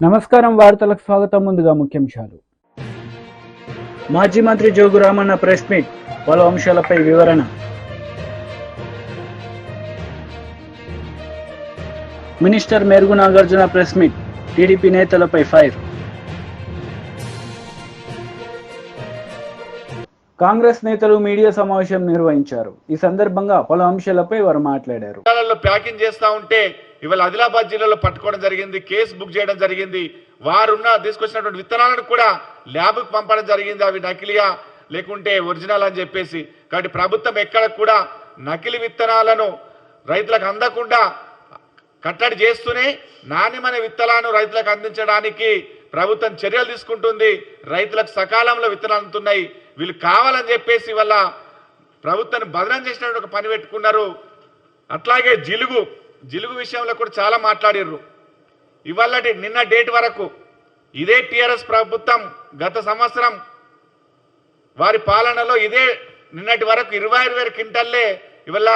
నమస్కారం వార్తలకు స్వాగతం. ముందుగా ముఖ్యాంశాలు. మాజీ మంత్రి జోగు రామన్న ప్రెస్ మీట్, పలు అంశాలపై వివరణ. Minister Merugu Nagarjuna press meet, TDP నేతలపై ఫైర్. కాంగ్రెస్ నేతలు మీడియా సమావేశం నిర్వహించారు. ఈ సందర్భంగా పలు అంశాలపై వారు మాట్లాడారు. ప్యాకింగ్ చేస్తా ఉంటే ఇవాళ ఆదిలాబాద్ జిల్లాలో పట్టుకోవడం జరిగింది, కేసు బుక్ చేయడం జరిగింది. వారున్న తీసుకొచ్చినటువంటి విత్తనాలను కూడా ల్యాబ్కు పంపడం జరిగింది. అవి నకిలీయా లేకుంటే ఒరిజినల్ అని చెప్పేసి. కాబట్టి ప్రభుత్వం ఎక్కడ కూడా నకిలీ విత్తనాలను రైతులకు అందకుండా కట్టడి చేస్తూనే నాణ్యమైన విత్తనాలను రైతులకు అందించడానికి ప్రభుత్వం చర్యలు తీసుకుంటుంది. రైతులకు సకాలంలో విత్తనాలు అందుతున్నాయి. వీళ్ళు కావాలని చెప్పేసి వల్ల ప్రభుత్వాన్ని బదనం చేసినట్టు ఒక పని పెట్టుకున్నారు. అట్లాగే జిలుగు విషయంలో కూడా చాలా మాట్లాడిర్రు. ఇవాళ నిన్న డేట్ వరకు ఇదే టీఆర్ఎస్ ప్రభుత్వం గత సంవత్సరం వారి పాలనలో ఇదే నిన్నటి వరకు 25,000 క్వింటల్లే ఇవాళ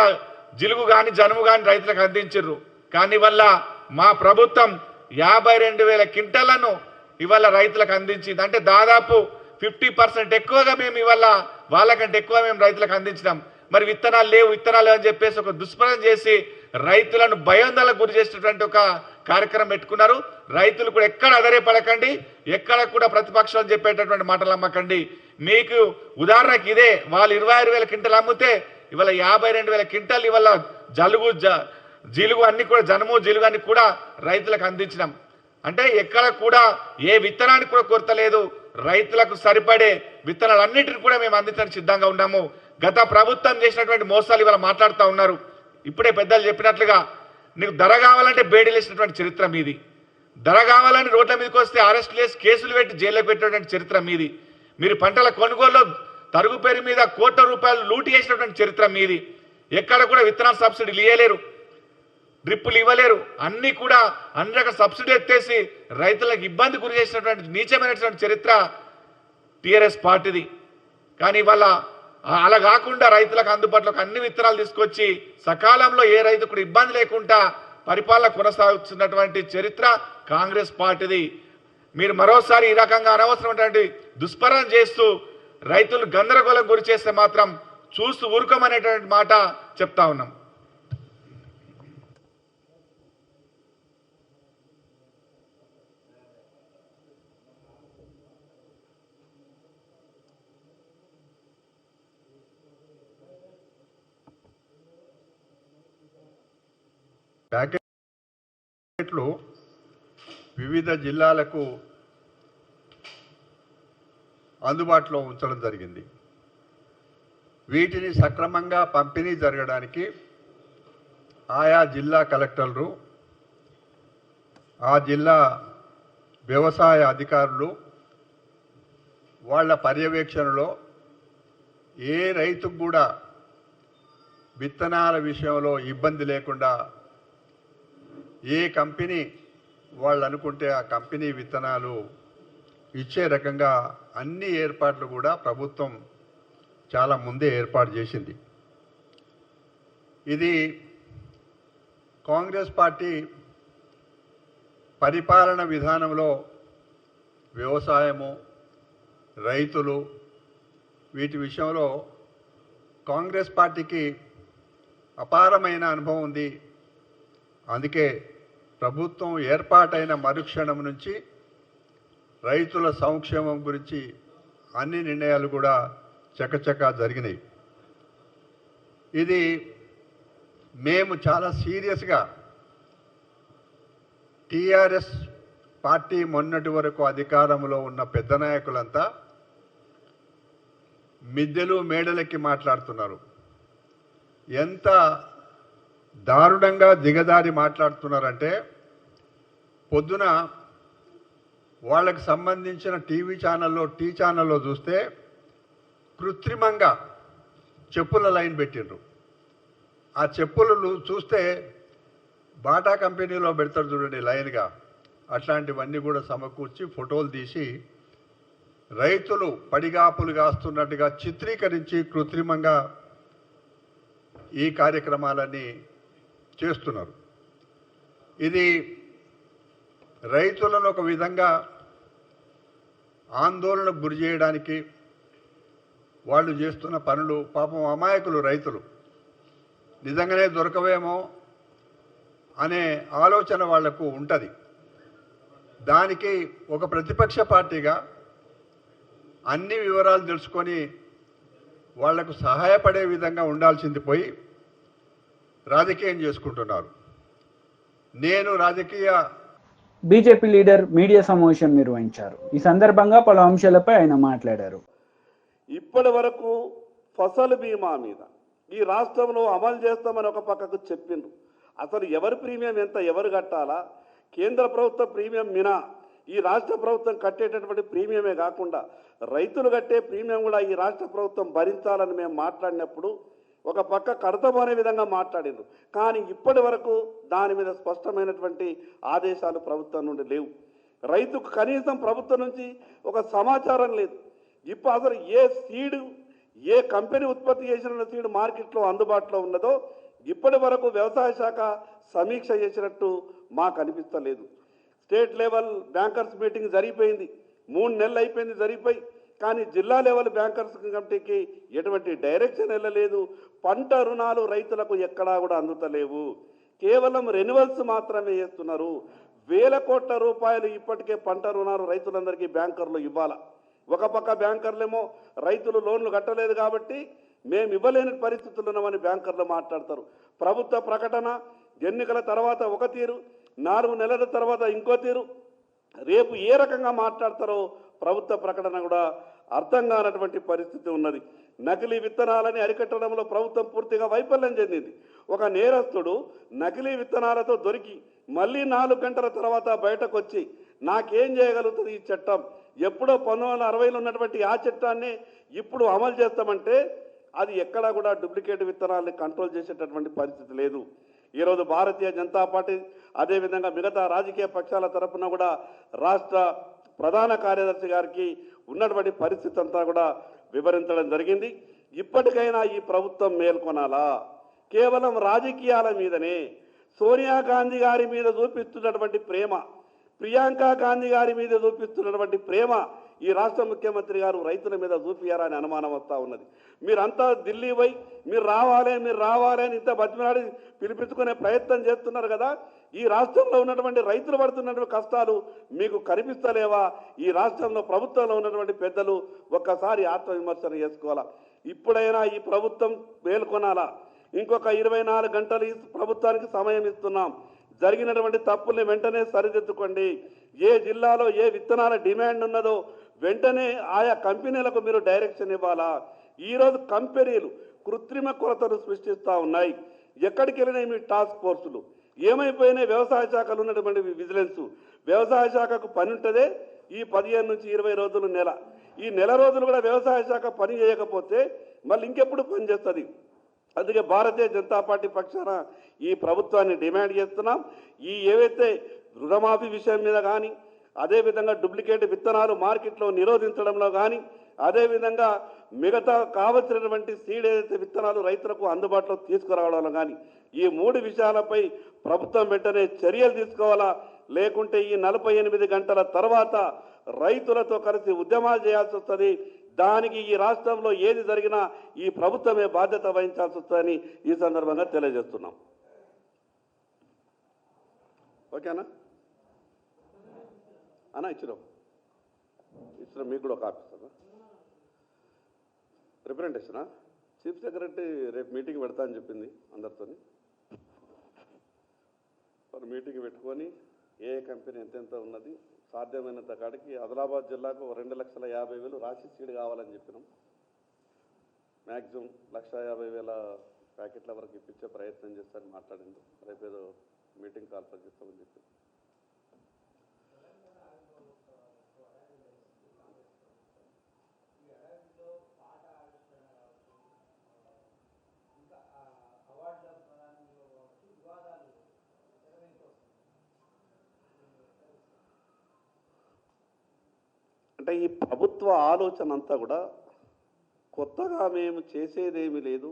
జిలుగు కానీ జనుము కానీ రైతులకు అందించారు. కానీ వల్ల మా ప్రభుత్వం 52,000 క్వింటళ్లను ఇవాళ రైతులకు అందించింది. అంటే దాదాపు 50% ఎక్కువగా మేము ఇవాళ వాళ్ళకంటే ఎక్కువ మేము రైతులకు అందించినాం. మరి విత్తనాలు లేవు అని చెప్పేసి ఒక దుష్ప్రచారం చేసి రైతులను భయోందనలకు గురి చేసేటువంటి ఒక కార్యక్రమం పెట్టుకున్నారు. రైతులు కూడా ఎక్కడ అధైర్యపడకండి, ఎక్కడ కూడా ప్రతిపక్షాలు చెప్పేటటువంటి మాటలు అమ్మకండి. మీకు ఉదాహరణకి ఇదే వాళ్ళు 26,000 క్వింటలు అమ్మితే ఇవాళ 52,000 క్వింటలు ఇవాళ జిలుగు అన్ని కూడా జనుము జిలుగు అన్ని కూడా రైతులకు అందించినాం. అంటే ఎక్కడ కూడా ఏ విత్తనానికి కూడా కొరత లేదు. రైతులకు సరిపడే విత్తనాలన్నిటిని కూడా మేము అందించడానికి సిద్ధంగా ఉన్నాము. గత ప్రభుత్వం చేసినటువంటి మోసాలు ఇవాళ మాట్లాడుతూ ఉన్నారు. ఇప్పుడే పెద్దలు చెప్పినట్లుగా నీకు ధర కావాలంటే బేడీలు వేసినటువంటి చరిత్ర మీది, ధర కావాలని రోడ్ల మీదకి వస్తే అరెస్టులు చేసి కేసులు పెట్టి జైల్లోకి పెట్టినటువంటి చరిత్ర మీది, మీరు పంటల కొనుగోలులో తరుగు పేరు మీద ₹1,00,00,000 లూటి చేసినటువంటి చరిత్ర మీది. ఎక్కడ కూడా విత్తనాల సబ్సిడీలు ఇవ్వలేరు, డ్రిప్పులు ఇవ్వలేరు, అన్నీ కూడా అన్ని రకాల సబ్సిడీ ఎత్తేసి రైతులకు ఇబ్బంది గురి చేసినటువంటి నీచమైనటువంటి చరిత్ర టీఆర్ఎస్ పార్టీది. కానీ ఇవాళ అలా కాకుండా రైతులకు అందుబాటులోకి అన్ని విత్తనాలు తీసుకొచ్చి సకాలంలో ఏ రైతు కూడా ఇబ్బంది లేకుండా పరిపాలన కొనసాగుతున్నటువంటి చరిత్ర కాంగ్రెస్ పార్టీది. మీరు మరోసారి ఈ రకంగా అనవసరమైనటువంటి దుష్ప్రచారం చేస్తూ రైతులు గందరగోళం గురి చేస్తే మాత్రం చూస్తూ ఊరుకోమనేటువంటి మాట చెప్తా ఉన్నాం. ప్యాకెట్లు వివిధ జిల్లాలకు అందుబాటులో ఉంచడం జరిగింది. వీటిని సక్రమంగా పంపిణీ జరగడానికి ఆయా జిల్లా కలెక్టర్లు, ఆ జిల్లా వ్యవసాయ అధికారులు వాళ్ళ పర్యవేక్షణలో ఏ రైతుకు కూడా విత్తనాల విషయంలో ఇబ్బంది లేకుండా ఏ కంపెనీ వాళ్ళు అనుకుంటే ఆ కంపెనీ విత్తనాలు ఇచ్చే రకంగా అన్ని ఏర్పాట్లు కూడా ప్రభుత్వం చాలా ముందే ఏర్పాటు చేసింది. ఇది కాంగ్రెస్ పార్టీ పరిపాలన విధానంలో వ్యవసాయము, రైతులు వీటి విషయంలో కాంగ్రెస్ పార్టీకి అపారమైన అనుభవం ఉంది. అందుకే ప్రభుత్వం ఏర్పాటైన మరుక్షణం నుంచి రైతుల సంక్షేమం గురించి అన్ని నిర్ణయాలు కూడా చకచకా జరిగినాయి. ఇది మేము చాలా సీరియస్గా టీఆర్ఎస్ పార్టీ మొన్నటి వరకు అధికారంలో ఉన్న పెద్ద నాయకులంతా మిద్దెలు మేడలెక్కి మాట్లాడుతున్నారు. ఎంత దారుణంగా దిగదారి మాట్లాడుతున్నారంటే పొద్దున వాళ్ళకి సంబంధించిన టీ ఛానల్లో చూస్తే కృత్రిమంగా చెప్పుల లైన్ పెట్టిండ్రు. ఆ చెప్పులు చూస్తే బాటా కంపెనీలో పెడతారు చూడండి లైన్గా, అట్లాంటివన్నీ కూడా సమకూర్చి ఫోటోలు తీసి రైతులు పడిగాపులు కాస్తున్నట్టుగా చిత్రీకరించి కృత్రిమంగా ఈ కార్యక్రమాలన్నీ చేస్తున్నారు. ఇది రైతులను ఒక విధంగా ఆందోళనకు గురి చేయడానికి వాళ్ళు చేస్తున్న పనులు, పాపం అమాయకులు రైతులు, నిజంగానే దొరకవేమో అనే ఆలోచన వాళ్లకు ఉంటుంది. దానికి ఒక ప్రతిపక్ష పార్టీగా అన్ని వివరాలు తెలుసుకొని వాళ్లకు సహాయపడే విధంగా ఉండాల్సింది పోయి రాజకీయం చేసుకుంటున్నారు. నేను రాజకీయ బీజేపీ లీడర్ మీడియా సమావేశం నిర్వహించారు. ఈ సందర్భంగా పలు అంశాలపై ఆయన మాట్లాడారు. ఇప్పటి వరకు ఫసల్ బీమా మీద ఈ రాష్ట్రంలో అమలు చేస్తామని ఒక పక్కకు చెప్పిండ్రు. అసలు ఎవరి ప్రీమియం ఎంత, ఎవరు కట్టాలా? కేంద్ర ప్రభుత్వ ప్రీమియం మినా ఈ రాష్ట్ర ప్రభుత్వం కట్టేటటువంటి ప్రీమియమే కాకుండా రైతులు కట్టే ప్రీమియం కూడా ఈ రాష్ట్ర ప్రభుత్వం భరించాలని మేము మాట్లాడినప్పుడు ఒక పక్క కడతామనే విధంగా మాట్లాడిండ్రు. కానీ ఇప్పటి వరకు దాని మీద స్పష్టమైనటువంటి ఆదేశాలు ప్రభుత్వం నుండి లేవు. రైతుకు కనీసం ప్రభుత్వం నుంచి ఒక సమాచారం లేదు. ఇప్పుడు అసలు ఏ సీడు, ఏ కంపెనీ ఉత్పత్తి చేసిన సీడు మార్కెట్లో అందుబాటులో ఉన్నదో ఇప్పటి వరకు వ్యవసాయ శాఖ సమీక్ష చేసినట్టు మాకు అనిపిస్తలేదు. స్టేట్ లెవెల్ బ్యాంకర్స్ మీటింగ్ జరిగిపోయింది, 3 నెలలు అయిపోయింది జరిగిపోయి. కానీ జిల్లా లెవెల్ బ్యాంకర్స్ కమిటీకి ఎటువంటి డైరెక్షన్ వెళ్ళలేదు. పంట రుణాలు రైతులకు ఎక్కడా కూడా అందుతలేవు. కేవలం రెన్యువల్స్ మాత్రమే చేస్తున్నారు. వేల కోట్ల రూపాయలు ఇప్పటికే పంట రుణాలు రైతులందరికీ బ్యాంకర్లు ఇవ్వాలా. ఒక పక్క బ్యాంకర్లేమో రైతులు లోన్లు కట్టలేదు కాబట్టి మేము ఇవ్వలేని పరిస్థితులు ఉన్నామని బ్యాంకర్లు మాట్లాడతారు. ప్రభుత్వ ప్రకటన ఎన్నికల తర్వాత ఒక తీరు, 4 నెలల తర్వాత ఇంకో తీరు. రేపు ఏ రకంగా మాట్లాడతారో ప్రభుత్వ ప్రకటన కూడా అర్థం కానటువంటి పరిస్థితి ఉన్నది. నకిలీ విత్తనాలని అరికట్టడంలో ప్రభుత్వం పూర్తిగా వైఫల్యం చెందింది. ఒక నేరస్తుడు నకిలీ విత్తనాలతో దొరికి మళ్ళీ 4 గంటల తర్వాత బయటకు వచ్చి నాకేం చేయగలుగుతుంది ఈ చట్టం, ఎప్పుడో 1960లో ఉన్నటువంటి ఆ చట్టాన్ని ఇప్పుడు అమలు చేస్తామంటే అది ఎక్కడా కూడా డూప్లికేట్ విత్తనాలని కంట్రోల్ చేసేటటువంటి పరిస్థితి లేదు. ఈరోజు భారతీయ జనతా పార్టీ అదేవిధంగా మిగతా రాజకీయ పక్షాల తరఫున కూడా రాష్ట్ర ప్రధాన కార్యదర్శి గారికి ఉన్నటువంటి పరిస్థితి అంతా కూడా వివరించడం జరిగింది. ఇప్పటికైనా ఈ ప్రభుత్వం మేల్కొనాలా? కేవలం రాజకీయాల మీదనే సోనియా గాంధీ గారి మీద చూపిస్తున్నటువంటి ప్రేమ, ప్రియాంక గాంధీ గారి మీద చూపిస్తున్నటువంటి ప్రేమ ఈ రాష్ట్ర ముఖ్యమంత్రి గారు రైతుల మీద చూపియారా అని అనుమానం వస్తూ ఉన్నది. మీరంతా ఢిల్లీ పోయి మీరు రావాలి అని ఇంత బతిమలాడి పిలిపించుకునే ప్రయత్నం చేస్తున్నారు కదా. ఈ రాష్ట్రంలో ఉన్నటువంటి రైతులు పడుతున్నటువంటి కష్టాలు మీకు కనిపిస్తలేవా? ఈ రాష్ట్రంలో ప్రభుత్వంలో ఉన్నటువంటి పెద్దలు ఒక్కసారి ఆత్మవిమర్శన చేసుకోవాలా. ఇప్పుడైనా ఈ ప్రభుత్వం మేల్కొనాలా. ఇంకొక 24 గంటలు ఈ ప్రభుత్వానికి సమయం ఇస్తున్నాం. జరిగినటువంటి తప్పుల్ని వెంటనే సరిదిద్దుకోండి. ఏ జిల్లాలో ఏ విత్తనాల డిమాండ్ ఉన్నదో వెంటనే ఆయా కంపెనీలకు మీరు డైరెక్షన్ ఇవ్వాలా. ఈరోజు కంపెనీలు కృత్రిమ కొరతను సృష్టిస్తూ ఉన్నాయి. ఎక్కడికి వెళ్ళినాయి మీ టాస్క్ ఫోర్సులు? ఏమైపోయినాయి వ్యవసాయ శాఖలు ఉన్నటువంటి విజిలెన్స్? వ్యవసాయ శాఖకు పని ఉంటుందే ఈ 15 నుంచి 20 రోజులు నెల. ఈ నెల రోజులు కూడా వ్యవసాయ శాఖ పని చేయకపోతే మళ్ళీ ఇంకెప్పుడు పని చేస్తుంది? అందుకే భారతీయ జనతా పార్టీ పక్షాన ఈ ప్రభుత్వాన్ని డిమాండ్ చేస్తున్నాం. ఈ ఏవైతే రుణమాఫీ విషయం మీద కానీ, అదేవిధంగా డూప్లికేట్ విత్తనాలు మార్కెట్లో నిరోధించడంలో కానీ, అదేవిధంగా మిగతా కావలసినటువంటి సీడ్ ఏదైతే విత్తనాలు రైతులకు అందుబాటులో తీసుకురావడంలో కానీ, ఈ 3 విషయాలపై ప్రభుత్వం వెంటనే చర్యలు తీసుకోవాలా. లేకుంటే ఈ 48 గంటల తర్వాత రైతులతో కలిసి ఉద్యమాలు చేయాల్సి వస్తుంది. దానికి ఈ రాష్ట్రంలో ఏది జరిగినా ఈ ప్రభుత్వమే బాధ్యత వహించాల్సి వస్తుందని ఈ సందర్భంగా తెలియజేస్తున్నాం. ఓకేనా అన్నా? ఇచ్చినాం మీకు కూడా ఒక ఆఫీసర్ రిప్రజెంటేషనా? చీఫ్ సెక్రటరీ రేపు మీటింగ్ పెడతా అని చెప్పింది అందరితో. మరి మీటింగ్ పెట్టుకొని ఏ కంపెనీ ఎంతెంత ఉన్నది సాధ్యమైనంత కాడికి ఆదిలాబాద్ జిల్లాకు 2,50,000 రాశి సీడ్ కావాలని చెప్పినాం. మ్యాక్సిమం 1,50,000 ప్యాకెట్ల వరకు ఇప్పించే ప్రయత్నం చేస్తారని మాట్లాడింది. రేపేదో మీటింగ్ కాన్ఫరెన్స్ ఇస్తామని చెప్పి. అంటే ఈ ప్రభుత్వ ఆలోచన అంతా కూడా కొత్తగా మేము చేసేదేమీ లేదు,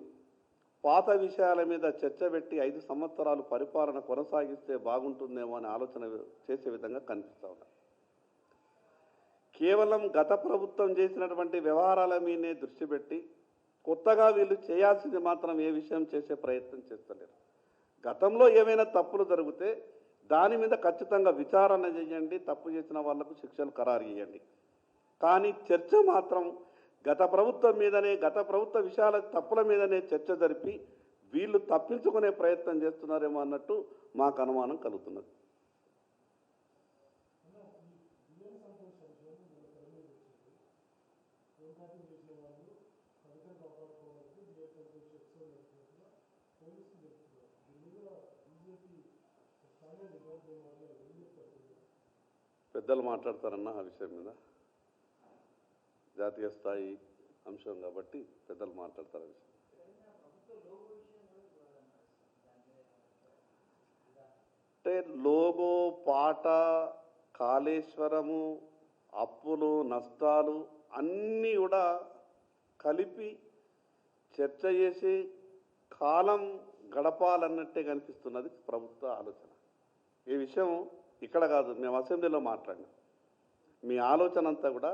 పాత విషయాల మీద చర్చ పెట్టి 5 సంవత్సరాలు పరిపాలన కొనసాగిస్తే బాగుంటుందేమో అని ఆలోచన చేసే విధంగా కనిపిస్తూ ఉన్నారు. కేవలం గత ప్రభుత్వం చేసినటువంటి వ్యవహారాల మీదే దృష్టి పెట్టి కొత్తగా వీళ్ళు చేయాల్సింది మాత్రం ఏ విషయం చేసే ప్రయత్నం చేస్తలేరు. గతంలో ఏమైనా తప్పులు జరిగితే దాని మీద ఖచ్చితంగా విచారణ చేయండి, తప్పు చేసిన వాళ్లకు శిక్షలు ఖరారు చేయండి. కానీ చర్చ మాత్రం గత ప్రభుత్వం మీదనే, గత ప్రభుత్వ విషయాల తప్పుల మీదనే చర్చ జరిపి వీళ్ళు తప్పించుకునే ప్రయత్నం చేస్తున్నారేమో అన్నట్టు మాకు అనుమానం కలుగుతున్నది. పెద్దలు మాట్లాడతారన్న ఆ విషయం మీద, జాతీయ స్థాయి అంశం కాబట్టి పెద్దలు మాట్లాడతారు. అంటే లోగో, పాట, కాళేశ్వరము, అప్పులు, నష్టాలు అన్నీ కూడా కలిపి చర్చ చేసి కాలం గడపాలన్నట్టే కనిపిస్తున్నది ప్రభుత్వ ఆలోచన. ఈ విషయం ఇక్కడ కాదు, మేము అసెంబ్లీలో మాట్లాడినాం. మీ ఆలోచన అంతా కూడా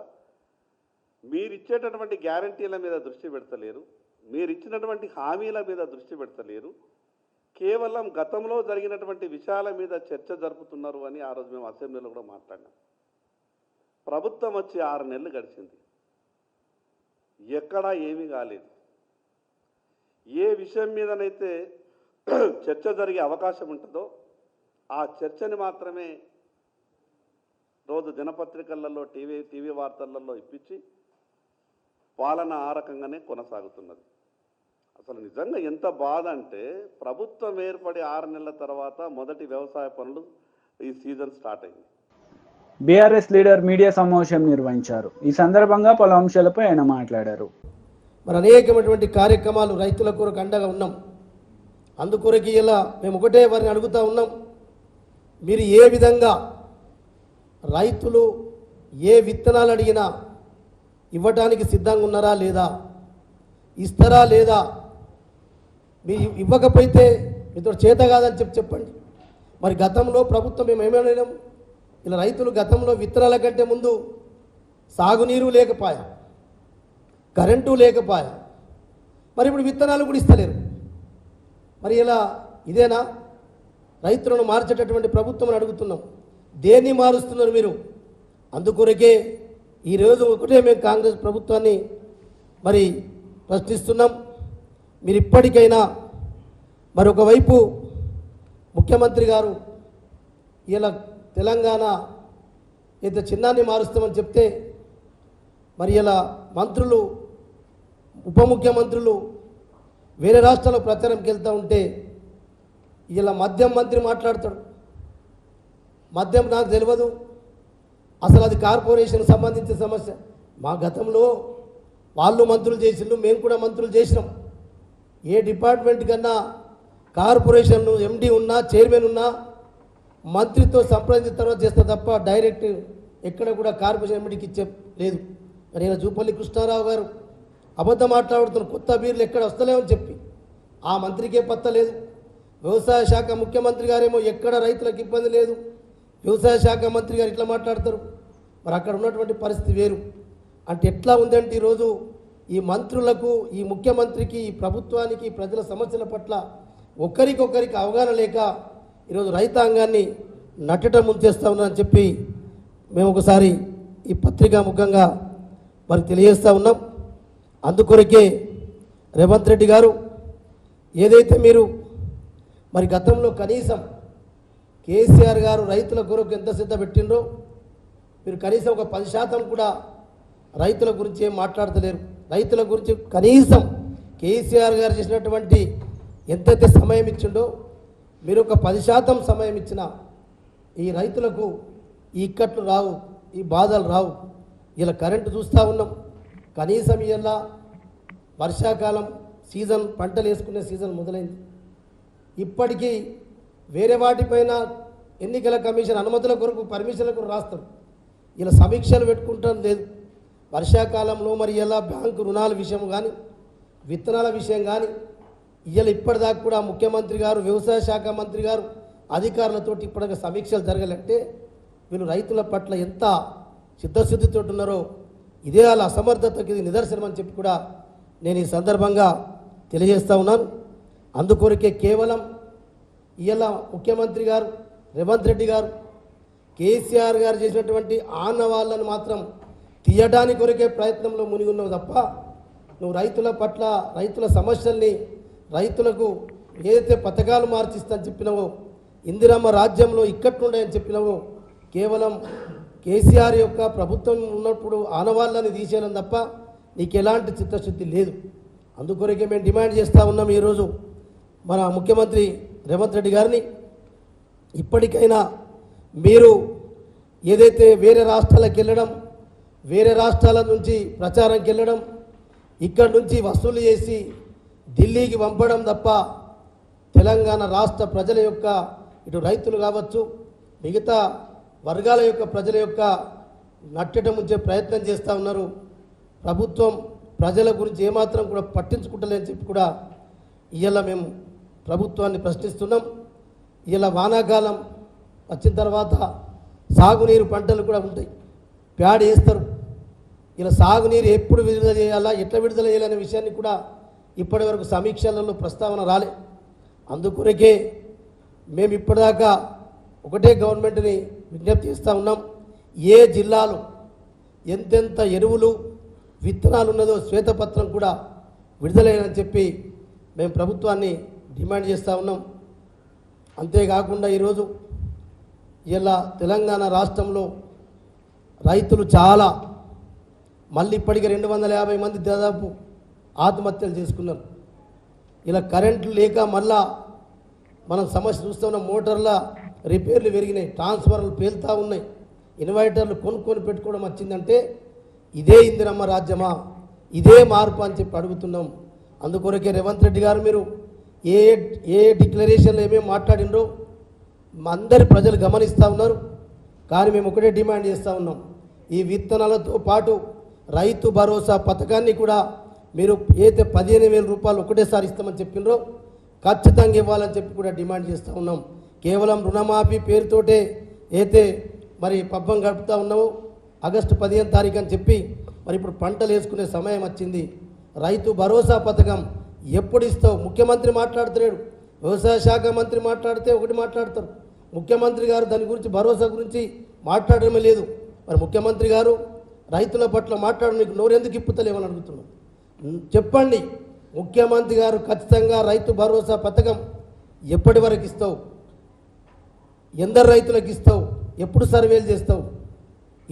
మీరు ఇచ్చేటటువంటి గ్యారంటీల మీద దృష్టి పెడతలేరు, మీరు ఇచ్చినటువంటి హామీల మీద దృష్టి పెడతలేరు, కేవలం గతంలో జరిగినటువంటి విషయాల మీద చర్చ జరుపుతున్నారు అని ఆ రోజు మేము అసెంబ్లీలో కూడా మాట్లాడినాం. ప్రభుత్వం వచ్చి 6 నెలలు గడిచింది, ఎక్కడా ఏమీ కాలేదు. ఏ విషయం మీదనైతే చర్చ జరిగే అవకాశం ఉంటుందో ఆ చర్చని మాత్రమే రోజు దినపత్రికలలో, టీవీ వార్తలలో ఇప్పించి పాలన ఆ రకంగానే కొనసాగుతున్నది. అసలు నిజంగా ఎంత బాధ అంటే ప్రభుత్వం ఏర్పడి 6 నెలల తర్వాత మొదటి వ్యవసాయ పనులు ఈ సీజన్ స్టార్ట్ అయింది. బీఆర్ఎస్ లీడర్ మీడియా సమావేశం నిర్వహించారు. ఈ సందర్భంగా పలు అంశాలపై ఆయన మాట్లాడారు. మరి అనేకమైనటువంటి కార్యక్రమాలు రైతుల కొరకు అండగా ఉన్నాం. అందుకొరకు ఇలా మేము ఒకటే వారిని అడుగుతూ ఉన్నాం, మీరు ఏ విధంగా రైతులు ఏ విత్తనాలు అడిగినా ఇవ్వటానికి సిద్ధంగా ఉన్నారా లేదా, ఇస్తారా లేదా, మీరు ఇవ్వకపోతే మీతో చేత కాదని చెప్పండి. మరి గతంలో ప్రభుత్వం మేము ఏమైనాం, ఇలా రైతులు గతంలో విత్తనాల కంటే ముందు సాగునీరు లేకపోయా, కరెంటు లేకపోయా, మరి ఇప్పుడు విత్తనాలు కూడా ఇస్తలేరు. మరి ఇలా ఇదేనా రైతులను మార్చేటటువంటి ప్రభుత్వం అడుగుతున్నాం. దేన్ని మారుస్తున్నారు మీరు? అందుకొరకే ఈరోజు ఒకటే మేము కాంగ్రెస్ ప్రభుత్వాన్ని మరి ప్రశ్నిస్తున్నాం. మీరు ఇప్పటికైనా మరొక వైపు ముఖ్యమంత్రి గారు ఇలా తెలంగాణ ఇంత చిన్నాన్ని మారుస్తామని చెప్తే మరి ఇలా మంత్రులు, ఉప ముఖ్యమంత్రులు వేరే రాష్ట్రాల్లో ప్రచారంకి వెళ్తూ ఉంటే ఇలా మద్యం మంత్రి మాట్లాడతాడు. మద్యం నాకు తెలియదు, అసలు అది కార్పొరేషన్కి సంబంధించిన సమస్య. మా గతంలో వాళ్ళు మంత్రులు చేసిండ్రు, మేము కూడా మంత్రులు చేసినాం. ఏ డిపార్ట్మెంట్ కన్నా కార్పొరేషన్ ఎండి ఉన్నా, చైర్మన్ ఉన్నా మంత్రితో సంప్రదించిన తర్వాత చేస్తా తప్ప డైరెక్ట్ ఎక్కడ కూడా కార్పొరేషన్ ఎండికి ఇచ్చే లేదు. మరి ఇలా జూపల్లి కృష్ణారావు గారు అబద్ధం మాట్లాడుతున్నారు, కొత్త బీర్లు ఎక్కడ వస్తలేమని చెప్పి. ఆ మంత్రికే పత్తలేదు. వ్యవసాయ శాఖ ముఖ్యమంత్రి గారేమో ఎక్కడ రైతులకు ఇబ్బంది లేదు, వ్యవసాయ శాఖ మంత్రి గారు ఇట్లా మాట్లాడతారు. మరి అక్కడ ఉన్నటువంటి పరిస్థితి వేరు. అంటే ఎట్లా ఉందంటే ఈరోజు ఈ మంత్రులకు, ఈ ముఖ్యమంత్రికి, ఈ ప్రభుత్వానికి, ప్రజల సమస్యల పట్ల ఒకరికొకరికి అవగాహన లేక ఈరోజు రైతాంగాన్ని నట్టట ముంచేస్తా ఉన్నారని చెప్పి మేము ఒకసారి ఈ పత్రికా ముఖంగా మరి తెలియజేస్తూ ఉన్నాం. అందుకొరకే రేవంత్ రెడ్డి గారు ఏదైతే మీరు మరి గతంలో కనీసం కేసీఆర్ గారు రైతుల కొరకు ఎంత శ్రద్ధ పెట్టిండ్రో మీరు కనీసం ఒక 10% కూడా రైతుల గురించి ఏం మాట్లాడతలేరు. రైతుల గురించి కనీసం కేసీఆర్ గారు చేసినటువంటి ఎంతైతే సమయం ఇచ్చిండో మీరు ఒక 10% సమయం ఇచ్చినా ఈ రైతులకు ఈ ఇక్కట్లు రావు, ఈ బాధలు రావు. ఇలా కరెంటు చూస్తూ ఉన్నాం. కనీసం ఇలా వర్షాకాలం సీజన్, పంటలు వేసుకునే సీజన్ మొదలైంది. ఇప్పటికీ వేరే వాటిపైన ఎన్నికల కమిషన్ అనుమతుల కొరకు, పర్మిషన్ల కొరకు రాస్తారు. ఇలా సమీక్షలు పెట్టుకుంటాం లేదు. వర్షాకాలంలో మరి ఎలా బ్యాంకు రుణాల విషయం కానీ, విత్తనాల విషయం కానీ ఇప్పటిదాకా కూడా ముఖ్యమంత్రి గారు, వ్యవసాయ శాఖ మంత్రి గారు, అధికారులతో ఇప్పటిదాకా సమీక్షలు జరగాలంటే వీళ్ళు రైతుల పట్ల ఎంత చిత్తశుద్ధితో ఉన్నారో ఇదే వాళ్ళ అసమర్థతకి ఇది నిదర్శనం అని చెప్పి కూడా నేను ఈ సందర్భంగా తెలియజేస్తూ ఉన్నాను. అందుకొరకే కేవలం ఇవాళ ముఖ్యమంత్రి గారు రేవంత్ రెడ్డి గారు కేసీఆర్ గారు చేసినటువంటి ఆనవాళ్ళను మాత్రం తీయడానికి కొరకే ప్రయత్నంలో మునిగి ఉన్నావు తప్ప నువ్వు రైతుల పట్ల, రైతుల సమస్యల్ని, రైతులకు ఏదైతే పథకాలు మార్చిస్తానని చెప్పినావో, ఇందిరమ్మ రాజ్యంలో ఇక్కట్లుండని చెప్పినావో, కేవలం కేసీఆర్ యొక్క ప్రభుత్వం ఉన్నప్పుడు ఆనవాళ్ళని తీసేయడం తప్ప నీకు ఎలాంటి చిత్తశుద్ధి లేదు. అందుకొరకే మేము డిమాండ్ చేస్తూ ఉన్నాం ఈరోజు మన ముఖ్యమంత్రి రేవంత్ రెడ్డి గారిని, ఇప్పటికైనా మీరు ఏదైతే వేరే రాష్ట్రాలకు వెళ్ళడం, వేరే రాష్ట్రాల నుంచి ప్రచారంకి వెళ్ళడం, ఇక్కడి నుంచి వసూలు చేసి ఢిల్లీకి పంపడం తప్ప తెలంగాణ రాష్ట్ర ప్రజల యొక్క, ఇటు రైతులు కావచ్చు, మిగతా వర్గాల యొక్క ప్రజల యొక్క నట్టడం ఉంచే ప్రయత్నం చేస్తూ ఉన్నారు. ప్రభుత్వం ప్రజల గురించి ఏమాత్రం కూడా పట్టించుకుంటలేని చెప్పి కూడా ఇవాళ మేము ప్రభుత్వాన్ని ప్రశ్నిస్తున్నాం. ఇలా వానాకాలం వచ్చిన తర్వాత సాగునీరు పంటలు కూడా ఉంటాయి, ప్యాడ్ వేస్తారు. ఇలా సాగునీరు ఎప్పుడు విడుదల చేయాలా, ఎట్లా విడుదల చేయాలనే విషయాన్ని కూడా ఇప్పటి వరకు సమీక్షలలో ప్రస్తావన రాలే. అందుకొరకే మేము ఇప్పటిదాకా ఒకటే గవర్నమెంట్ని విజ్ఞప్తి చేస్తూ ఉన్నాం, ఏ జిల్లాలో ఎంతెంత ఎరువులు విత్తనాలు ఉన్నదో శ్వేతపత్రం కూడా విడుదలయ్యాలని చెప్పి మేము ప్రభుత్వాన్ని డిమాండ్ చేస్తూ ఉన్నాం. అంతేకాకుండా ఈరోజు ఇలా తెలంగాణ రాష్ట్రంలో రైతులు చాలా మళ్ళీ ఇప్పటికీ 250 మంది దాదాపు ఆత్మహత్యలు చేసుకున్నారు. ఇలా కరెంట్లు లేక మళ్ళా మనం సమస్య చూస్తున్న మోటార్ల రిపేర్లు పెరిగినాయి, ట్రాన్స్ఫార్మర్లు పేలుతూ ఉన్నాయి, ఇన్వర్టర్లు కొనుక్కొని పెట్టుకోవడం వచ్చిందంటే ఇదే ఇందిరమ్మ రాజ్యమా, ఇదే మార్పు అని చెప్పి అడుగుతున్నాం. అందుకొరకే రేవంత్ రెడ్డి గారు మీరు ఏ డిక్లరేషన్లు ఏమేమి మాట్లాడినరో అందరి ప్రజలు గమనిస్తూ ఉన్నారు. కానీ మేము ఒకటే డిమాండ్ చేస్తూ ఉన్నాం, ఈ విత్తనాలతో పాటు రైతు భరోసా పథకాన్ని కూడా మీరు ఏదైతే 15,000 రూపాయలు ఒకటేసారి ఇస్తామని చెప్పినరో ఖచ్చితంగా ఇవ్వాలని చెప్పి కూడా డిమాండ్ చేస్తూ ఉన్నాం. కేవలం రుణమాఫీ పేరుతోటే అయితే మరి పబ్బం గడుపుతూ ఉన్నాము. ఆగస్టు 15వ తారీఖు అని చెప్పి మరి ఇప్పుడు పంటలు వేసుకునే సమయం వచ్చింది. రైతు భరోసా పథకం ఎప్పుడు ఇస్తావు? ముఖ్యమంత్రి మాట్లాడుతున్నాడు, వ్యవసాయ శాఖ మంత్రి మాట్లాడితే ఒకటి మాట్లాడతారు, ముఖ్యమంత్రి గారు దాని గురించి భరోసా గురించి మాట్లాడడమే లేదు. మరి ముఖ్యమంత్రి గారు రైతుల పట్ల మాట్లాడు, నీకు నోరెందుకు ఇప్పుతలేమని అడుగుతున్నాం. చెప్పండి, ముఖ్యమంత్రి గారు ఖచ్చితంగా రైతు భరోసా పథకం ఎప్పటి వరకు ఇస్తావు? ఎందరు రైతులకు ఇస్తావు? ఎప్పుడు సర్వేలు చేస్తావు?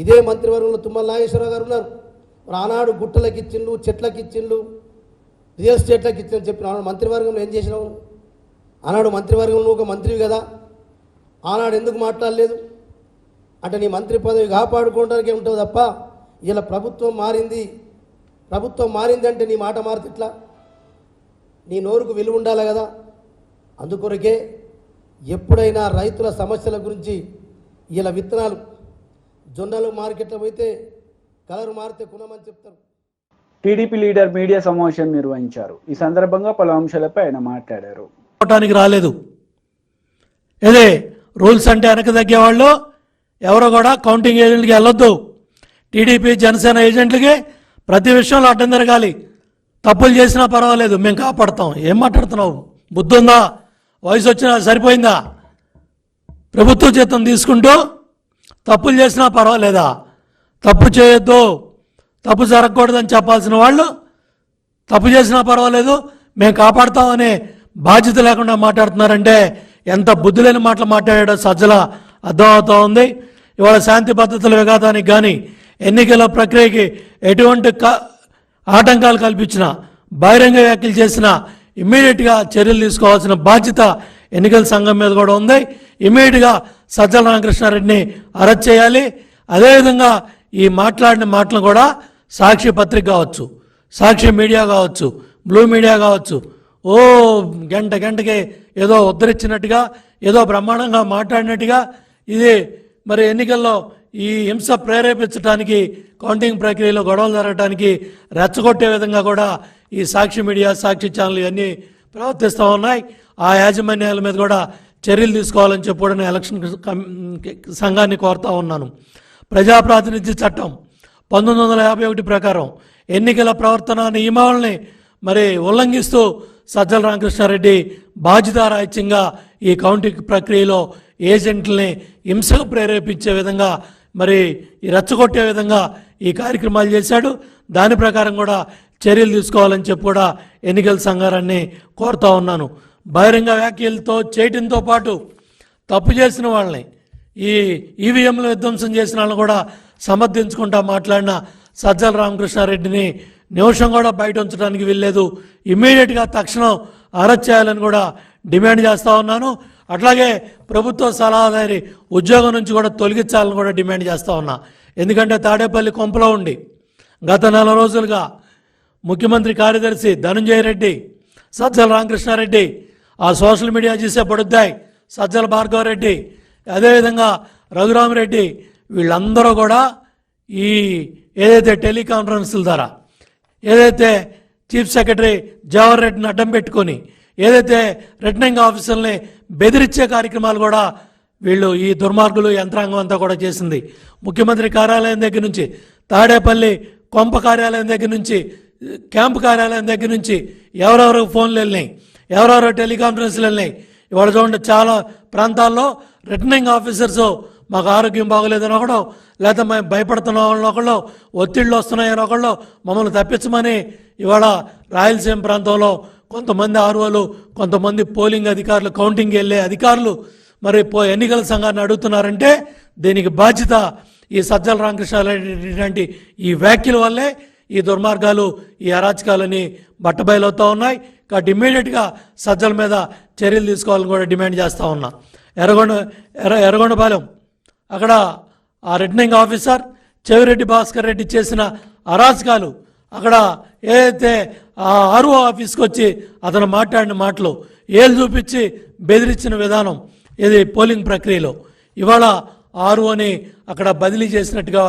ఇదే మంత్రివర్గంలో తుమ్మల నాగేశ్వరరావు గారు ఉన్నారు. మరి ఆనాడు గుట్టలకు ఇచ్చిండు, చెట్లకు ఇచ్చిండు, రియల్ ఎస్టేట్లకు ఇచ్చిందని చెప్పిన ఆనాడు మంత్రివర్గంలో ఏం చేసినావు? ఆనాడు మంత్రివర్గంలో ఒక మంత్రివి కదా, ఆనాడు ఎందుకు మాట్లాడలేదు? అంటే నీ మంత్రి పదవి కాపాడుకోవడానికే ఉంటావు తప్ప ఇలా ప్రభుత్వం మారింది అంటే నీ మాట మారితే ఎట్లా? నీ నోరుకు విలువ ఉండాలి కదా. అందుకొరకే ఎప్పుడైనా రైతుల సమస్యల గురించి ఇలా విత్తనాలు జొన్నలు మార్కెట్లో పోతే కలర్ మారితే కొనమని చెప్తారు. టీడీపీ లీడర్ మీడియా సమావేశం నిర్వహించారు. ఈ సందర్భంగా పలు అంశాలపై ఆయన మాట్లాడారు. రాలేదు ఇదే రూల్స్ అంటే వెనక తగ్గేవాళ్ళు ఎవరో కూడా కౌంటింగ్ ఏజెంట్కి వెళ్ళొద్దు. టీడీపీ జనసేన ఏజెంట్లకి ప్రతి విషయంలో అడ్డం జరగాలి. తప్పులు చేసినా పర్వాలేదు, మేము కాపాడుతాం. ఏం మాట్లాడుతున్నావు? బుద్ధి ఉందా? వయసు వచ్చినా సరిపోయిందా? ప్రభుత్వ జీతం తీసుకుంటూ తప్పులు చేసినా పర్వాలేదా? తప్పు చేయొద్దు, తప్పు జరగకూడదని చెప్పాల్సిన వాళ్ళు తప్పు చేసినా పర్వాలేదు మేము కాపాడుతామనే బాధ్యత లేకుండా మాట్లాడుతున్నారంటే ఎంత బుద్ధి లేని మాటలు మాట్లాడాడో సజ్జల అర్థమవుతూ ఉంది. ఇవాళ శాంతి భద్రతల విఘాతానికి కానీ ఎన్నికల ప్రక్రియకి ఎటువంటి ఆటంకాలు కల్పించినా, బహిరంగ వ్యాఖ్యలు చేసినా ఇమ్మీడియట్గా చర్యలు తీసుకోవాల్సిన బాధ్యత ఎన్నికల సంఘం మీద కూడా ఉంది. ఇమ్మీడియట్గా సజ్జల రామకృష్ణారెడ్డిని అరెస్ట్ చేయాలి. అదేవిధంగా ఈ మాట్లాడిన మాటలు కూడా సాక్షి పత్రిక కావచ్చు, సాక్షి మీడియా కావచ్చు, బ్లూ మీడియా కావచ్చు, గంటకి ఏదో ఉద్ధరించినట్టుగా, ఏదో బ్రహ్మాండంగా మాట్లాడినట్టుగా, ఇది మరి ఎన్నికల్లో ఈ హింస ప్రేరేపించడానికి, కౌంటింగ్ ప్రక్రియలో గొడవలు జరగడానికి రెచ్చగొట్టే విధంగా కూడా ఈ సాక్షి మీడియా, సాక్షి ఛానల్ ఇవన్నీ ప్రవర్తిస్తూ ఉన్నాయి. ఆ యాజమాన్యాల మీద కూడా చర్యలు తీసుకోవాలని చెప్పి కూడా నేను ఎలక్షన్ సంఘాన్ని కోరుతా ఉన్నాను. ప్రజాప్రాతినిధ్య చట్టం 1951 ప్రకారం ఎన్నికల ప్రవర్తన నియమావళిని మరి ఉల్లంఘిస్తూ సజ్జల రామకృష్ణారెడ్డి బాధ్యతారాహిత్యంగా ఈ కౌంటింగ్ ప్రక్రియలో ఏజెంట్లని హింసకు ప్రేరేపించే విధంగా మరి ఈ రెచ్చగొట్టే విధంగా ఈ కార్యక్రమాలు చేశాడు. దాని ప్రకారం కూడా చర్యలు తీసుకోవాలని చెప్పి కూడా ఎన్నికల సంఘాన్ని కోరుతా ఉన్నాను. బహిరంగ వ్యాఖ్యలతో చేయడంతో పాటు తప్పు చేసిన వాళ్ళని, ఈ ఈవీఎంలు విధ్వంసం చేసిన వాళ్ళని కూడా సమర్థించుకుంటా మాట్లాడిన సజ్జల రామకృష్ణారెడ్డిని నిమిషం కూడా బయట ఉంచడానికి వీల్లేదు. ఇమ్మీడియట్గా తక్షణం అరెస్ట్ చేయాలని కూడా డిమాండ్ చేస్తూ ఉన్నాను. అట్లాగే ప్రభుత్వ సలహాదారి ఉద్యోగం నుంచి కూడా తొలగించాలని కూడా డిమాండ్ చేస్తూ ఉన్నా. ఎందుకంటే తాడేపల్లి కొంపలో ఉండి గత 4 రోజులుగా ముఖ్యమంత్రి కార్యదర్శి ధనంజయ రెడ్డి, సజ్జల రామకృష్ణారెడ్డి, ఆ సోషల్ మీడియా చేసే పడుద్దాయి సజ్జల భార్గవరెడ్డి, అదేవిధంగా రఘురామరెడ్డి, వీళ్ళందరూ కూడా ఈ ఏదైతే టెలికాన్ఫరెన్స్ల ద్వారా ఏదైతే చీఫ్ సెక్రటరీ జవహర్ రెడ్డిని అడ్డం పెట్టుకొని ఏదైతే రిటర్నింగ్ ఆఫీసర్ని బెదిరించే కార్యక్రమాలు కూడా వీళ్ళు ఈ దుర్మార్గులు యంత్రాంగం అంతా కూడా చేసింది. ముఖ్యమంత్రి కార్యాలయం దగ్గర నుంచి, తాడేపల్లి కొంప కార్యాలయం దగ్గర నుంచి, క్యాంపు కార్యాలయం దగ్గర నుంచి ఎవరెవరు ఫోన్లు వెళ్ళినాయి, ఎవరెవరో టెలికాన్ఫరెన్స్లు వెళ్ళినాయి. ఇవాళ చూడండి చాలా ప్రాంతాల్లో రిటర్నింగ్ ఆఫీసర్స్ మాకు ఆరోగ్యం బాగోలేదని ఒకడు, లేదా మేము భయపడుతున్న వాళ్ళని ఒకళ్ళు, ఒత్తిళ్ళు వస్తున్నాయని ఒకళ్ళు మమ్మల్ని తప్పించమని ఇవాళ రాయలసీమ ప్రాంతంలో కొంతమంది ఆర్ఓలు, కొంతమంది పోలింగ్ అధికారులు, కౌంటింగ్ వెళ్ళే అధికారులు మరి ఎన్నికల సంఘాన్ని అడుగుతున్నారంటే దీనికి బాధ్యత ఈ సజ్జల రామకృష్ణారెడ్డి లాంటి ఈ వ్యాఖ్యల వల్లే ఈ దుర్మార్గాలు, ఈ అరాచకాలని బట్టబయలవుతూ ఉన్నాయి. కాబట్టి ఇమ్మీడియట్గా సజ్జల మీద చర్యలు తీసుకోవాలని కూడా డిమాండ్ చేస్తూ ఉన్నా. ఎర్రగొండపాలెం అక్కడ ఆ రిటర్నింగ్ ఆఫీసర్ చెవిరెడ్డి భాస్కర్ రెడ్డి చేసిన అరాచకాలు, అక్కడ ఏదైతే ఆ ఆర్ఓ ఆఫీస్కి వచ్చి అతను మాట్లాడిన మాటలు, ఏళ్ళు చూపించి బెదిరించిన విధానం, ఇది పోలింగ్ ప్రక్రియలో ఇవాళ ఆర్ఓని అక్కడ బదిలీ చేసినట్టుగా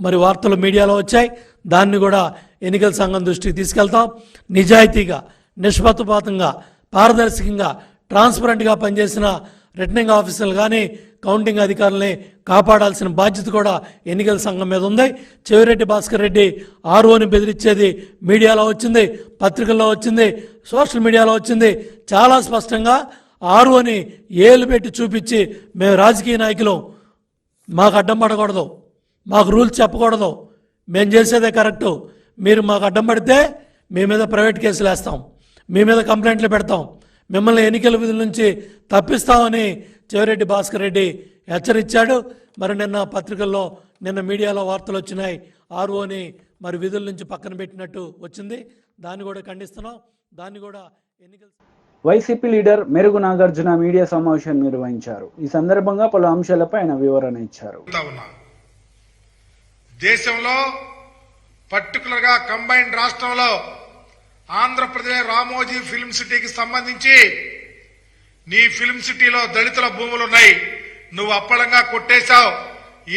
మరి వార్తలు మీడియాలో వచ్చాయి. దాన్ని కూడా ఎన్నికల సంఘం దృష్టికి తీసుకెళ్తాం. నిజాయితీగా, నిష్పక్షపాతంగా, పారదర్శకంగా, ట్రాన్స్పరెంట్గా పనిచేసిన రిటర్నింగ్ ఆఫీసర్లు కానీ కౌంటింగ్ అధికారులని కాపాడాల్సిన బాధ్యత కూడా ఎన్నికల సంఘం మీద ఉంది. చెవిరెడ్డి భాస్కర్ రెడ్డి ఆర్ఓని బెదిరించేది మీడియాలో వచ్చింది, పత్రికల్లో వచ్చింది, సోషల్ మీడియాలో వచ్చింది. చాలా స్పష్టంగా ఆర్ఓని ఏలు పెట్టి చూపించి మేము రాజకీయ నాయకులు, మాకు అడ్డం పడకూడదు, మాకు రూల్స్ చెప్పకూడదు, మేము చేసేదే కరెక్టు, మీరు మాకు అడ్డం పడితే మీ మీద ప్రైవేట్ కేసులు వేస్తాం, మీ మీద కంప్లైంట్లు పెడతాం, మిమ్మల్ని ఎన్నికల విధుల నుంచి తప్పిస్తామని చెవిరెడ్డి భాస్కర్ రెడ్డి హెచ్చరించాడు. మరి నిన్న పత్రికల్లో, నిన్న మీడియాలో వార్తలు వచ్చినాయి, ఆర్ఓని మరి విధుల నుంచి పక్కన పెట్టినట్టు వచ్చింది. దాన్ని కూడా ఖండిస్తున్నాం. దాన్ని కూడా ఎన్నికల వైసీపీ లీడర్ మెరుగు నాగార్జున మీడియా సమావేశం నిర్వహించారు. ఈ సందర్భంగా పలు అంశాలపై ఆయన వివరణ ఇచ్చారు. దేశంలో పర్టికులర్గా కంబైన్డ్ రాష్ట్రంలో ఆంధ్రప్రదేశ్ రామోజీ ఫిల్మ్ సిటీకి సంబంధించి నీ ఫిల్మ్ సిటీలో దళితుల భూములు ఉన్నాయి, నువ్వు అప్పళంగా కొట్టేశావు.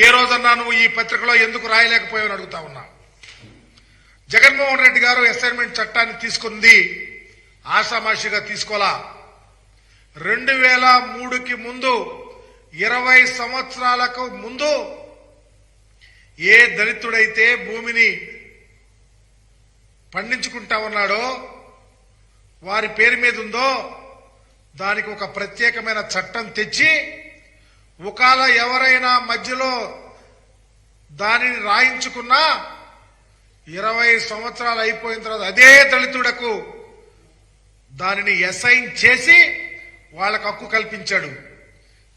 ఏ రోజన్నా నువ్వు ఈ పత్రికలో ఎందుకు రాయలేకపోయావని అడుగుతా ఉన్నా. జగన్మోహన్ రెడ్డి గారు అసైన్మెంట్ చట్టాన్ని తీసుకుంది ఆషామాషిగా తీసుకోలా. 2003కి ముందు 20 సంవత్సరాలకు ముందు ఏ దళితుడైతే భూమిని పండించుకుంటా ఉన్నాడో, వారి పేరు మీద ఉందో, దానికి ఒక ప్రత్యేకమైన చట్టం తెచ్చి ఒకవేళ ఎవరైనా మధ్యలో దానిని రాయించుకున్నా 20 సంవత్సరాలు అయిపోయిన తర్వాత అదే దళితుడకు దానిని అసైన్ చేసి వాళ్ళకు హక్కు కల్పించాడు.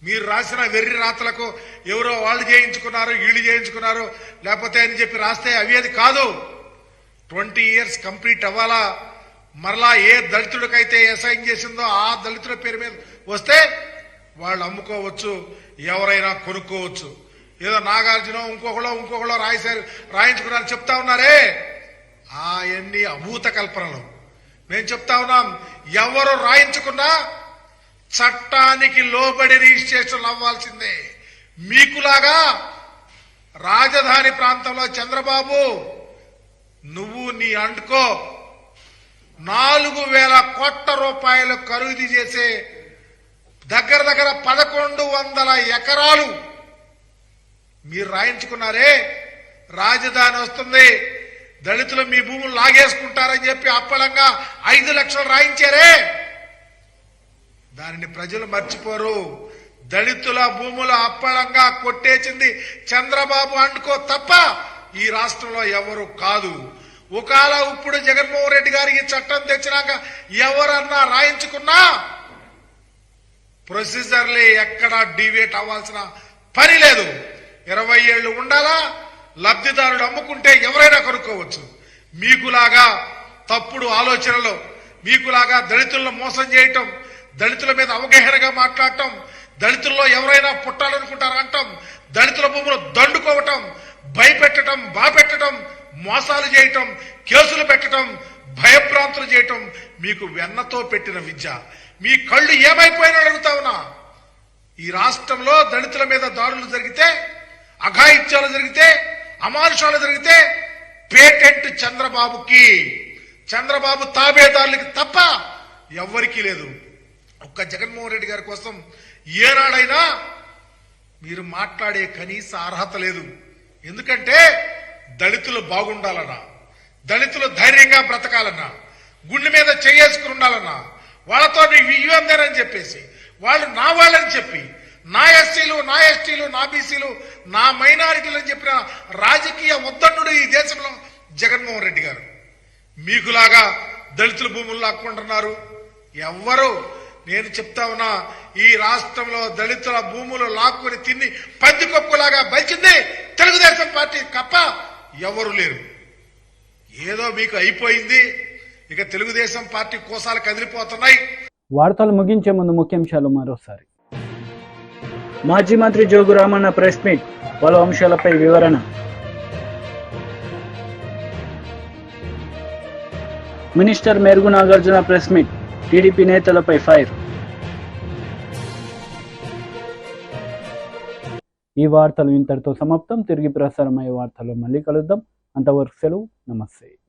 మీరు రాసిన వెర్రి రాతలకు ఎవరో వాళ్ళు చేయించుకున్నారు, వీళ్ళు చేయించుకున్నారు, లేకపోతే అని చెప్పి రాస్తే అవి అది కాదు. 20 years కంప్లీట్ అవ్వాలా. మరలా ఏ దళితుడికైతే అసైన్ చేసిందో ఆ దళితుల పేరు మీద వస్తే వాళ్ళు అమ్ముకోవచ్చు, ఎవరైనా కొనుక్కోవచ్చు. ఏదో నాగార్జున ఇంకొకళ్ళో రాయించుకున్నారని చెప్తా ఉన్నారే, అవన్నీ అభూత కల్పనలు. మేము చెప్తా ఉన్నాం, ఎవరు రాయించుకున్నా చట్టానికి లోబడి రిజిస్ట్రేషన్ అవ్వాల్సిందే. మీకులాగా రాజధాని ప్రాంతంలో చంద్రబాబు నువ్వు నీ అంటుకో 4,000 కోట్ల రూపాయలు ఖరీదు చేసే దగ్గర 1,100 ఎకరాలు మీరు రాయించుకున్నారే. రాజధాని వస్తుంది, దళితులు మీ భూములు లాగేసుకుంటారని చెప్పి అప్పలంగా 5 లక్షలు రాయించారే. దానిని ప్రజలు మర్చిపోరు. దళితుల భూముల అప్పలంగా కొట్టేసింది చంద్రబాబు అండుకో తప్ప ఈ రాష్ట్రంలో ఎవరు కాదు. ఒకవేళ ఇప్పుడు జగన్మోహన్ రెడ్డి గారికి చట్టం తెచ్చినాక ఎవరన్నా రాయించుకున్నా ప్రొసీజర్లే ఎక్కడా డివేట్ అవ్వాల్సిన పని లేదు. 20 ఏళ్లు ఉండాలా, లబ్ధిదారుడు అమ్ముకుంటే ఎవరైనా కొనుక్కోవచ్చు. మీకులాగా తప్పుడు ఆలోచనలు, మీకులాగా దళితులను మోసం చేయటం, దళితుల మీద అవగాహనగా మాట్లాడటం, దళితుల్లో ఎవరైనా పుట్టాలనుకుంటారంటాం, దళితుల భూములు దండుకోవటం, భయపెట్టడం, బాపెట్టడం, మోసాలు చేయటం, కేసులు పెట్టడం, భయభ్రాంతులు చేయటం మీకు వెన్నతో పెట్టిన విద్య. మీ కళ్ళు ఏమైపోయినా అడుగుతా ఉన్నా. ఈ రాష్ట్రంలో దళితుల మీద దాడులు జరిగితే, అఘాయిత్యాలు జరిగితే, అమానుషాలు జరిగితే పేటెంట్ చంద్రబాబుకి, చంద్రబాబు తాబేదారులకి తప్ప ఎవ్వరికీ లేదు. ఒక్క జగన్మోహన్ రెడ్డి గారి కోసం ఏనాడైనా మీరు మాట్లాడే కనీస అర్హత లేదు. ఎందుకంటే దళితులు బాగుండాలన్నా, దళితులు ధైర్యంగా బ్రతకాలన్నా, గుండె మీద చేసుకుని ఉండాలన్నా, వాళ్ళతో నీకు ఇవ్వందేనని చెప్పేసి వాళ్ళు నా వాళ్ళని చెప్పి, నా ఎస్సీలు, నా ఎస్టీలు, నా బీసీలు, నా మైనారిటీలు అని చెప్పిన రాజకీయ ఉద్దండు ఈ దేశంలో జగన్మోహన్ రెడ్డి గారు. మీకులాగా దళితుల భూములు లాక్కుంటున్నారు ఎవ్వరు. నేను చెప్తా ఉన్నా, ఈ రాష్ట్రంలో దళితుల భూములు లాక్కుని తిని పందికొక్కులాగా బలిచింది తెలుగుదేశం పార్టీ తప్ప ఎవరు లేరు. ఏదో మీకు అయిపోయింది, ఇక తెలుగుదేశం పార్టీ కోసాలు కదిలిపోతున్నాయి. వార్తలు ముగించే ముందు ముఖ్యాంశాలు మరోసారి. మాజీ మంత్రి జోగు రామన్న ప్రెస్ మీట్, పలు అంశాలపై వివరణ. మినిస్టర్ మెరుగు నాగార్జున ప్రెస్ మీట్, టీడీపీ నేతలపై ఫైర్. ఈ వార్తలు ఇంతటితో సమాప్తం. తిరిగి ప్రసారమయ్యే వార్తలు మళ్ళీ కలుద్దాం. అంతవరకు సెలవు. నమస్తే.